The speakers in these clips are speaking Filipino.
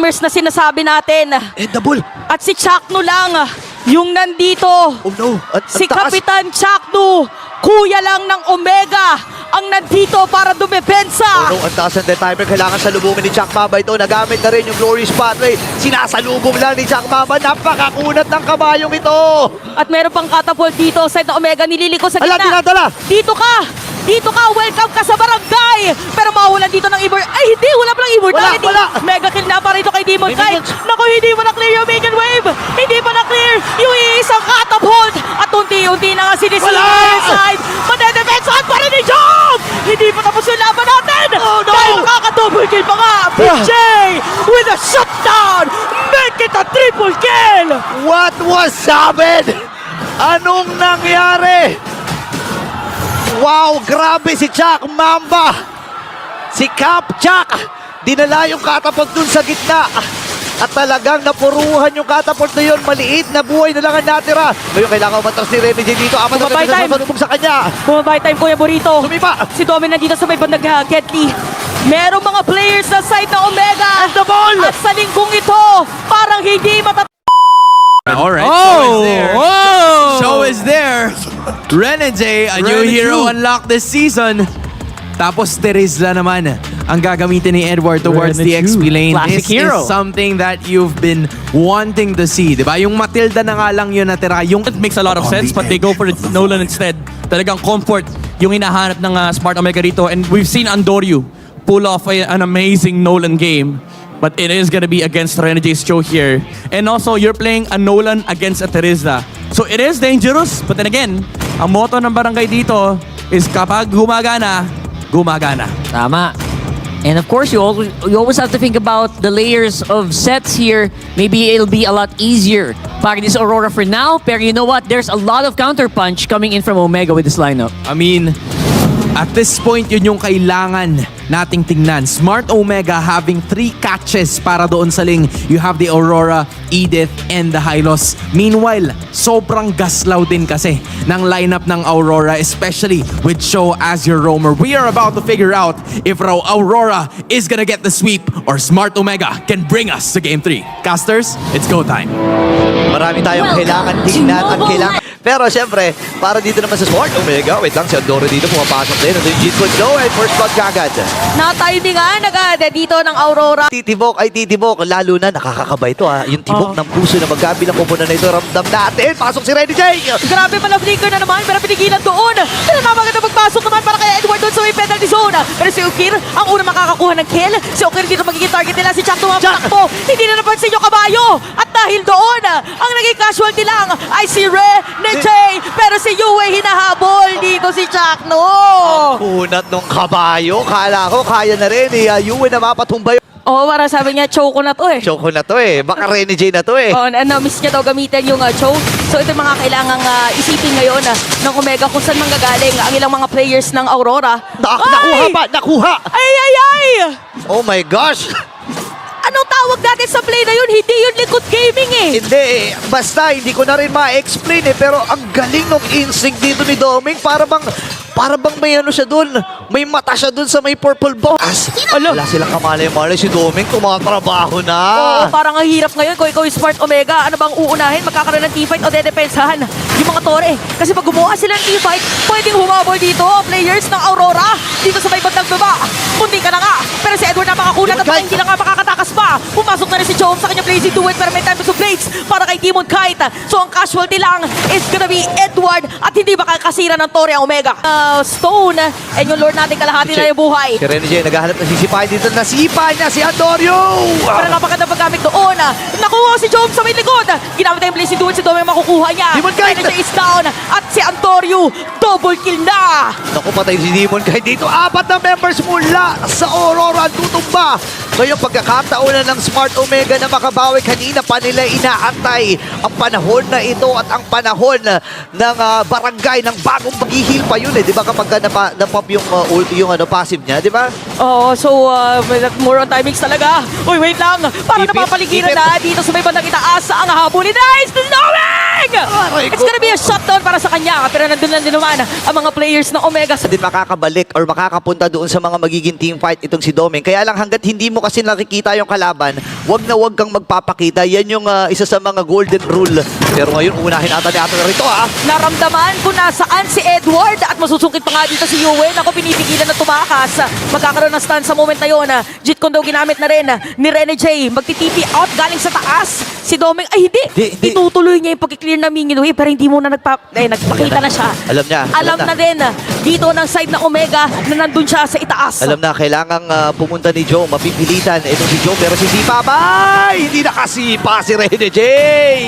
teamers na sinasabi natin. Double. At si Chakno lang yung nandito. Oh no. At Si taas. Kapitan Chakno, kuya lang ng Omega, ang nandito para dumepensa. Oh no, ang taas ng death timer. Kailangan salubungin ni Chuck Mamba ito. Nagamit na rin yung Glory Spotlight. Sinasalubong lang ni Chuck Mamba. Napakakunat ng kabayong ito. At meron pang catapult dito, side ng Omega, nililiko sa Ala, gitna. dinadala. Dito ka! Dito ka! Welcome ka sa barangay! Pero mawawalan dito ng Ay, hindi! Wala palang immortality! Wala. Mega kill na pa rito kay Demon May Knight! minions. Naku, hindi mo na-clear yung minion wave! Hindi pa na-clear yung iisang catapult! At unti-unti na nga sinisira Wala! yung side! Madedefensahan pa rin ni Jom! Hindi pa tapos yung laban natin! Oh, no! Dahil makaka-double kill pa nga! PJ with a shutdown! Make it a triple kill! What was happened? Anong nangyari? Wow, grabe si Chuck Mamba. Si Cap Chuck. Dinala yung catapult dun sa gitna. At talagang napuruhan yung catapult na yun. Maliit na buhay na lang ang natira. Ngayon kailangan umatras ni Remy J dito. Apat na Bumabay beses time. na salubong sa kanya. Bumabay time, Kuya Burrito. Sumipa. Si Domin nandito sa may bandang Ketli. Merong mga players sa side ng Omega. And the ball. At sa linggong ito, parang hindi All right. Oh! Show is there. Renegade, a new Renegade. hero unlocked this season. Tapos Terizla naman ang gagamitin ni Edward towards the Renegade. XP lane. Classic This hero. is something that you've been wanting to see, di ba? Yung Matilda na nga lang yun natira. Yung It makes a lot of sense, but they go for Nolan instead. Talagang comfort yung hinahanap ng Smart Omega rito. And we've seen Andoryu pull off an amazing Nolan game. But it is gonna be against Renegade's show here. And also, you're playing a Nolan against a Terizla. So it is dangerous, but then again, ang motto ng barangay dito is kapag gumagana, gumagana. Tama. And of course, you always have to think about the layers of sets here. Maybe it'll be a lot easier para this Aurora for now. Pero you know what? There's a lot of counterpunch coming in from Omega with this lineup. I mean, at this point, yun yung kailangan nating tingnan. Smart Omega having 3 catches para doon sa ling. You have the Aurora, Edith, and the Hylos. Meanwhile, sobrang gaslaw din kasi ng lineup ng Aurora, especially with Show as your roamer. We are about to figure out if Aurora is gonna get the sweep or Smart Omega can bring us to Game 3. Casters, it's go time. Marami tayong kailangan tingnan at kailangan. Pero syempre, para dito naman sa Smart Omega, wait lang, si Andorra dito pumapasok din. Ito yung Jeet Flow and first blood kagad. natayuningan agad dito ng Aurora. Titibok, lalo na nakakakaba ito ha. Yung tibok ng puso na magkabilang pupunan na ito, ramdam natin. Pasok si Renny J. Grabe pala flicker na naman, pero pinigilan doon. Pero namaganda magpasok naman para kay Edward doon sa may penalty zone. Pero si Ukir, ang unang makakakuha ng kill. Si Ukir dito magiging target nila. Si Chuck tumatakbo. Hindi na napansin yung kabayo. At dahil doon, ang naging casualty lang ay si Renny J. Pero si Yue hinahabol dito si Chuck, no. Kunat nung kabayo. Kala ko kaya na rin eh. Yue na mapatumbay. Oo, para sabi niya, choke na to eh. Choco na to eh. Baka Renny J na to eh. Oh, na-miss niya daw gamitin yung choke. So ito yung mga kailangang isipin ngayon ng Omega kung saan manggagaling ang ilang mga players ng Aurora. Nakuha ba? Nakuha! Ay! Oh my gosh! Anong tawag natin sa play na yun? Hindi yun likod gaming eh. Hindi eh. Basta, hindi ko na rin ma-explain eh. Pero ang galing ng instinct dito ni Doming. Para bang may ano siya dun. May mata siya dun sa may purple box. Wala silang kamalay-malay. Si Doming tumatrabaho na. Oo, parang ang hirap ngayon kung ikaw yung Smart Omega. Ano bang uunahin? Magkakaroon ng teamfight o dedepensahan yung mga tore. Kasi pag gumawa sila ng teamfight, pwedeng humabol dito players ng Aurora dito sa may bandang baba. Kundi ka na nga. Pero si Edward napakakulat at hindi na nga makakatakas pa. Pumasok na rin si Jones sa kanya blazing duet pero may time to blades para kay Demon Kite. So ang casualty lang is gonna be Edward at hindi makakasira ng tore ang Omega. Stone and yung Lord natin kalahati na yung buhay. Si Renny J naghahanap ng sisipahin dito. Nasipa niya si Andorio! Pero napaganda paggamit doon. Nakuha si Jones sa may likod. Ginamit na yung blazing duet si Doming makukuha niya. Demon Kite! Siya is down at si Antoryu double kill na. Naku, patay si Demon Kite dito. 4 na members mula sa Aurora ang tutumba. Ngayon, pagkakataon ng Smart Omega na makabawi, kanina pa nila inaantay ang panahon na ito at ang panahon ng barangay ng bagong mag-heal pa yun eh. Di ba kapag na-pop yung passive niya, di ba? Oh, so more on timings talaga. Uy, wait lang. Para Ipit, napapaligiran ipit. na dito sa may bandang itaas ang habulin. Nice! Doming! Doming! Aray It's ko. gonna be a shutdown para sa kanya. Pero nandun lang din naman ang mga players ng Omega. Din makakabalik or makakapunta doon sa mga magiging team fight itong si Doming. Kaya lang hanggat hindi mo kasi nakikita yung kalaban, wag na wag kang magpapakita. Yan yung isa sa mga golden rule. Pero ngayon, unahin ata ni Ato na rito Naramdaman kung nasaan si Edward at masusungkit pa nga dito si Yuen. Ako pinipigilan na tumakas. Magkakaroon ng stun sa moment na yun. Jeet Kondo ginamit na rin ni Rene J. Magti-TP out galing sa taas. Si Doming, ay hindi. Hindi. Itutuloy niya yung pag-clear na Mingin Wave pero hindi muna nagpakita na siya. Alam niya, Alam na din dito ng side ng Omega na nandun siya sa itaas. Alam na, kailangang pumunta ni Joe. Mapipilitan itong si Joe pero si Sipa hindi nakasipa si Rene J.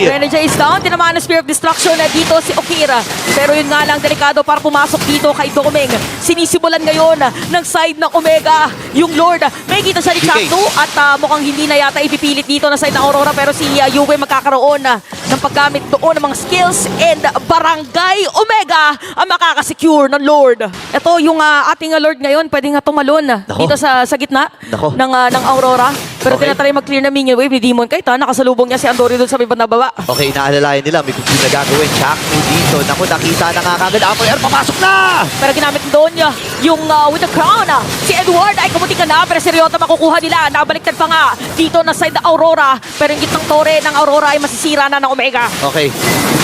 Rene J is down. Tinamaan ng Spear of Destruction na dito si Okira. Pero yun nga lang, delikado para pumasok dito kay Doming. Sinisimulan ngayon ng side ng Omega yung Lord. May kita siya ni DK. Chakto at mukhang hindi na yata ipipilit dito na side ng Aurora. Pero si Yue magkakaroon ng paggamit doon ng mga skills and Barangay Omega ang makakasecure ng Lord. Ito yung ating Lord ngayon. Pwede nga tumalon Nako. dito sa gitna Nako. ng Aurora. Pero Okay. tinatry mag-clear na Minion Wave ni Demon Kite. Nakasalubong niya si Andori doon sa may bandang baba. Okay, naalalayan nila. May kung na gagawin. Chakto dito. Naku, nakita na nga kagad. Apo Air, papasok na! Pero ginamit doon niya yung with the crown. Si Edward ay kumuti ka na pero si Ryota makukuha nila. Nabaliktad pa nga dito na side ng Aurora. Pero yung gitnang tore ng Aurora ay masisira na ng Omega. Okay.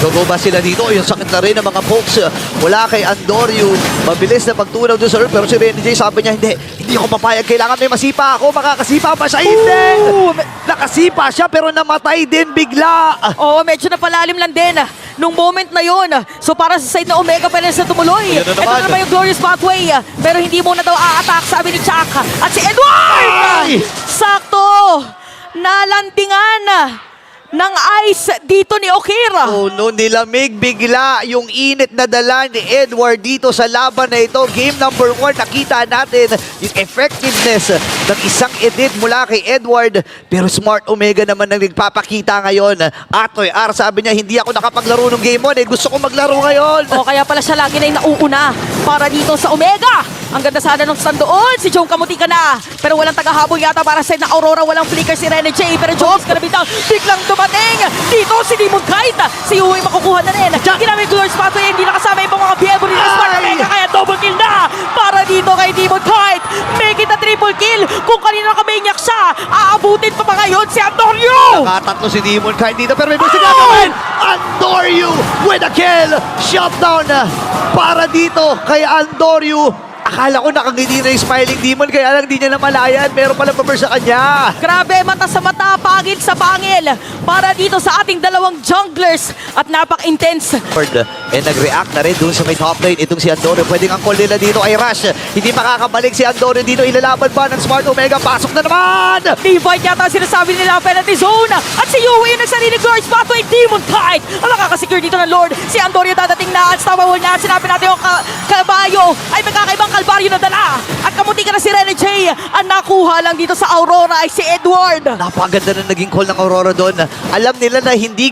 Gogo ba sila dito? Yung sakit na rin ng mga pokes mula kay Andoryu. Mabilis na pagtunaw doon sa Earth. Pero si Rene J sabi niya, hindi ako papayag. Kailangan may masipa ako. Makakasipa pa siya. Hindi! Nakasipa siya pero namatay din bigla. Oo, medyo napalalim lang din nung moment na yon. So para sa side na Omega pala sa tumuloy. Yan na Ito naman. na naman yung Glorious Pathway. Pero hindi muna daw a-attack sabi ni Chuck. At si Edward! Ay! Sakto! Nalandingan ng ice dito ni Okira. Oh no, nilamig bigla yung init na dala ni Edward dito sa laban na ito. Game number 1, nakita natin yung effectiveness ng isang edit mula kay Edward. Pero Smart Omega naman ang nagpapakita ngayon. Atoy R, sabi niya, hindi ako nakapaglaro ng game 1 gusto ko maglaro ngayon. O kaya pala siya lagi na yung nauuna para dito sa Omega. Ang ganda sana ng stand doon. Si Joe kamuti ka na. Pero walang tagahabol yata para sa side ng Aurora. Walang flicker si Rene J. Pero Joe is gonna be down. Biglang dumating. Dito si Demon Kite. Si Yui makukuha na rin. Ginamit Glorious Pathway. Hindi nakasama yung mga Bievo rin ng Smart Omega. Kaya double kill na para dito kay Demon Kite. Make it a triple kill. Kung kanina kamaniac siya, aabutin pa ba ngayon si Antonio? Nakatatlo si Demon kahit dito pero may gusto gagawin. Andoryu with a kill. Shutdown para dito kay Andoryu. Akala ko nakangiti na yung Smiling Demon kaya lang di niya namalayan. Meron pala pa-burst sa kanya. Grabe, mata sa mata, pangil sa pangil. Para dito sa ating dalawang junglers. At napak-intense. And nag-react na rin doon sa may top lane. Itong si Andoryu. Pwedeng ang call nila dito ay Rush. Hindi makakabalik si Andoryu dito. Ilalaban ba ng Smart Omega? Pasok na naman! Divide yata ang sinasabi nila penalty zone. At si Yui yung nagsarili Glorious Pathway. Demon Kite ang makakasecure dito ng Lord. Si Andoryu dadating na. At Star Wars na. Sinabi natin yung kabayo ay magkakaibang kalbaryo na dala. At kamuti ka na si Rene J. Ang nakuha lang dito sa Aurora ay si Edward. Napakaganda na naging call ng Aurora doon. Alam nila na hindi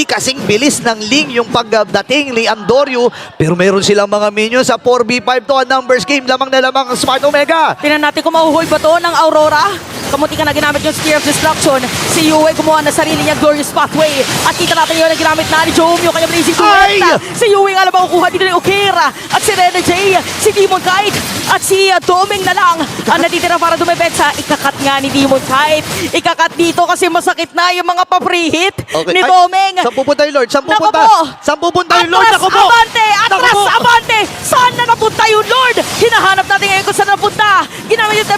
kasing bilis ng Ling yung pagdating ni Andoryu. Pero meron silang mga minions sa 4v5 to. A numbers game lamang na lamang ang Smart Omega. Tingnan natin kung mahuhold ba to ng Aurora. Kamuti ka na ginamit yung Spear of Destruction. Si Yue gumawa na sarili niya Glorious Pathway. At kita natin yun na ginamit na ni Jom yung kanyang blazing Ay! duet. Si Yue nga lang makukuha dito ni Okira. At si Rene J, si Demon Kite, at si Doming na lang ang natitira para dumepetsa. Ikakat nga ni Demon Kite. Ikakat dito kasi masakit na yung mga pa-free-hit ni Doming. Saan pupunta yung Lord? Saan Naku pupunta? po! Saan pupunta yung Lord? Atras, Naku po! abante! Atras, Naku po! abante! Saan na napunta yung Lord? Hinahanap natin ngayon kung saan napunta. Ginamit yung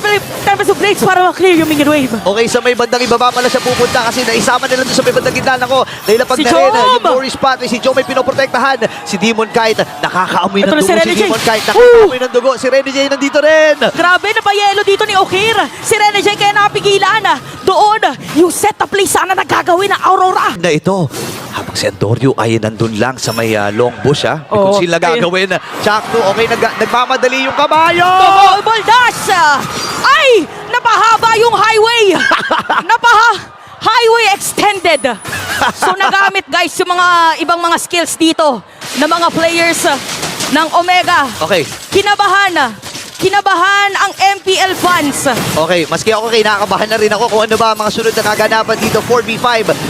Tempest of Blades para ma-clear yung Minion Wave. Okay, sa may bandang ibaba pala siya pupunta kasi naisama nila doon sa may bandang gitna. Nako, nailapag Si na rin. Jom! Yung Glorious Pathway, si Jom may pinoprotektahan. Si Demon Kite, nakakaamoy ng Ito na dugo si si Rene J. Demon Kite. Nakakaamoy ng dugo. Si Rene J nandito rin. Grabe, napayelo dito ni Okir. Si Rene J kaya napigilan. Doon, yung set up play sana na gagawin ng Aurora. Na ito, habang si Andoryu ay nandun lang sa may long bush Oo. kung sila gagawin. Chakto, okay, nagmamadali yung kabayo. Double dash! Ay! Napahaba yung highway! Highway extended! So nagamit guys yung mga ibang mga skills dito ng mga players ng Omega. Okay. kinabahan ang MPL fans. Okay, maski ako kinakabahan na rin ako kung ano ba ang mga sunod na kaganapan dito. 4v5.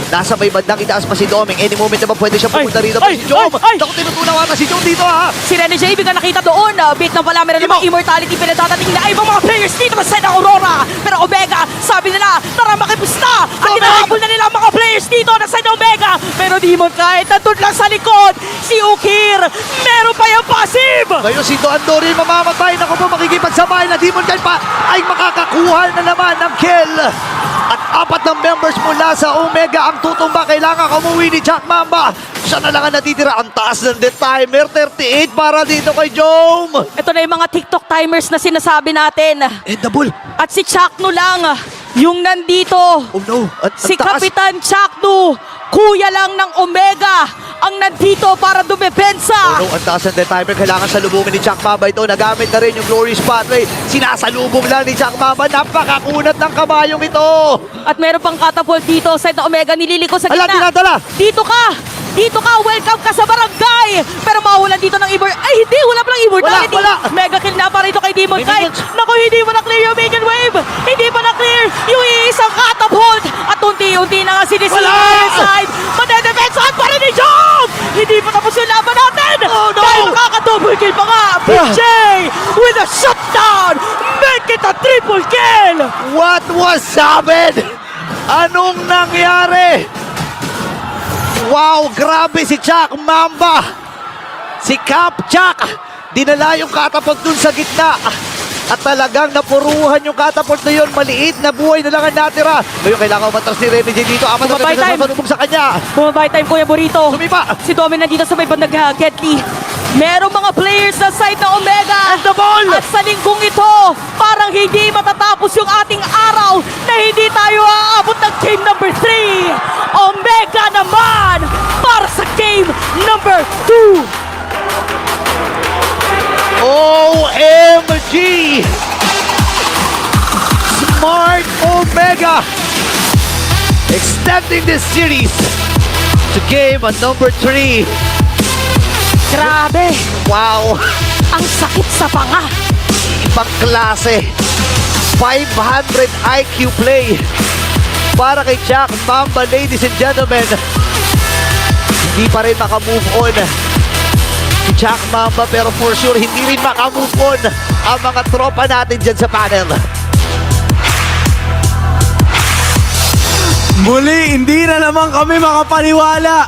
Nasa may bandang itaas pa si Doming. Any moment naman pwede siya pumunta rito. ay, Si Jom! ay, ay. Naku, tinutunaw ata si Jom dito ha! Si Rene J, bigla nakita doon. Beat na pala, meron namang immortality. Pinatatating na ibang mga players dito sa side ng Aurora. Pero Omega, sabi nila, tara makipusta. At Doming! hinahabol na nila ang mga players dito na side ng Omega. Pero Demon kahit nandun lang sa likod. Si Ukir, meron pa yung passive. Ngayon si Doandori mamamatay. Naku po, makikipagsabay na Demon Guy pa ay makakakuha na naman ng kill. At apat ng members mula sa Omega ang tutumba. Kailangan umuwi ni Jack Mamba. Siya na lang ang natitira. Ang taas ng the timer. 38 para dito kay Jom. Ito na yung mga TikTok timers na sinasabi natin. Double. At si Chakno lang, yung nandito. Oh no. At Si ang taas. Kapitan Chakno, kuya lang ng Omega, ang nandito para dumepensa. Oh no, ang taas ng the timer. Kailangan salubungin ni Jack Mamba ito. Nagamit na rin yung Glory Spotlight. Sinasalubong lang ni Jack Mamba. Napakakunat ng kabayong ito. At meron pang catapult dito sa Omega, nililiko sa Ala, gitna. dinadala. Dito ka! Dito ka! Welcome ka sa barangay! Pero mawalan dito ng Ay, hindi! Wala palang immortality! Wala. Mega kill na pa rito kay Demon May Knight! minions. Naku, hindi mo na-clear yung minion wave! Hindi pa na-clear yung iisang catapult! At unti-unti na nga sinisira Wala. yung side! Madedepensahan pa rin ni Jom! Hindi pa tapos yung laban natin! Oh, no. Dahil makaka-double kill pa nga! PJ with a shutdown! Make it a triple kill! What was happened? Anong nangyari? Wow, grabe si Jack Mamba. Si Cap Jack. Dinala yung catapult dun sa gitna. At talagang napuruhan yung catapult na yun. Maliit na buhay na lang ang natira. Ngayon kailangan umatras ni Remy J dito. Apat na Bumabay beses time. na salubong sa kanya. Bumabay time, Kuya Burrito. Sumipa. Si Domin nandito sa may bandang Ketli. Merong mga players sa side ng Omega. And the ball. At sa linggong ito, parang hindi matatapos yung ating araw na hindi tayo aabot ng game number 3. Omega naman para sa game number 2. OMG! Smart Omega extending this series to game on number 3. Grabe, Wow! ang sakit sa panga. Ibang klase. 500 IQ play para kay Jack Mamba, ladies and gentlemen. Hindi pa rin makamove on si Jack Mamba, pero for sure hindi rin makamove on ang mga tropa natin dyan sa panel. Muli, hindi na naman kami makapaniwala